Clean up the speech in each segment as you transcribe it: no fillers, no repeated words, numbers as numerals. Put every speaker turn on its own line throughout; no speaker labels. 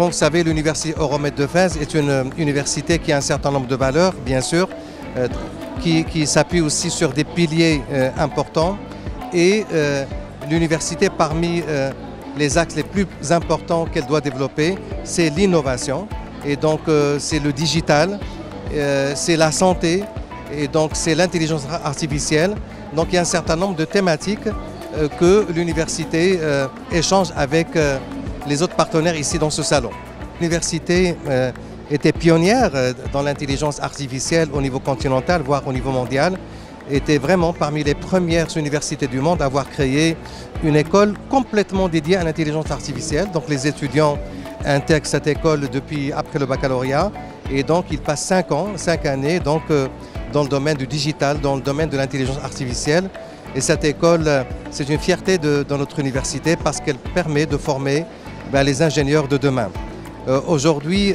vous savez, l'Université Euromède de Fès est une université qui a un certain nombre de valeurs, bien sûr, qui s'appuie aussi sur des piliers importants. Et l'université, parmi les axes les plus importants qu'elle doit développer, c'est l'innovation. Et donc, c'est le digital, c'est la santé, et donc c'est l'intelligence artificielle. Donc, il y a un certain nombre de thématiques que l'université échange avec les autres partenaires ici dans ce salon. L'université était pionnière dans l'intelligence artificielle au niveau continental, voire au niveau mondial, était vraiment parmi les premières universités du monde à avoir créé une école complètement dédiée à l'intelligence artificielle. Donc les étudiants intègrent cette école depuis après le baccalauréat et donc ils passent 5 années donc, dans le domaine du digital, dans le domaine de l'intelligence artificielle. Et cette école, c'est une fierté de notre université parce qu'elle permet de former les ingénieurs de demain. Aujourd'hui,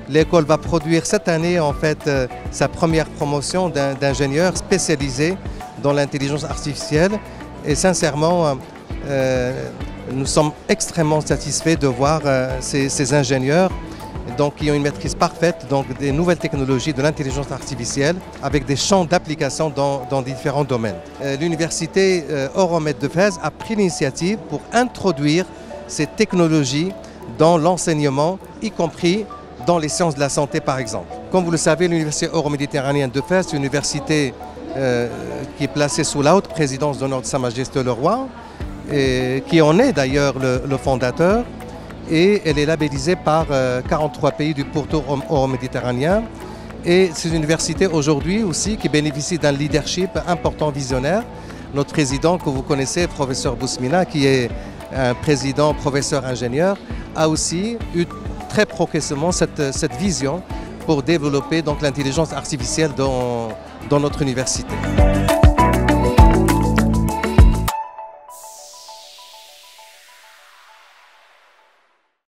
l'école va produire cette année en fait sa première promotion d'ingénieurs spécialisés dans l'intelligence artificielle. Et sincèrement, nous sommes extrêmement satisfaits de voir ces ingénieurs donc, qui ont une maîtrise parfaite donc, des nouvelles technologies de l'intelligence artificielle avec des champs d'application dans différents domaines. L'Université Euromède de Fès a pris l'initiative pour introduire ces technologies dans l'enseignement, y compris dans les sciences de la santé par exemple. Comme vous le savez, l'Université Euro-Méditerranéenne de Fès, une université qui est placée sous la haute présidence d'honneur de Sa Majesté le Roi, et qui en est d'ailleurs le fondateur, et elle est labellisée par 43 pays du pourtour euro-méditerranéen. Et c'est une université aujourd'hui aussi qui bénéficie d'un leadership important visionnaire. Notre président que vous connaissez, professeur Bousmina, qui est un président, professeur, ingénieur, a aussi eu très progressivement cette vision pour développer l'intelligence artificielle dans notre université.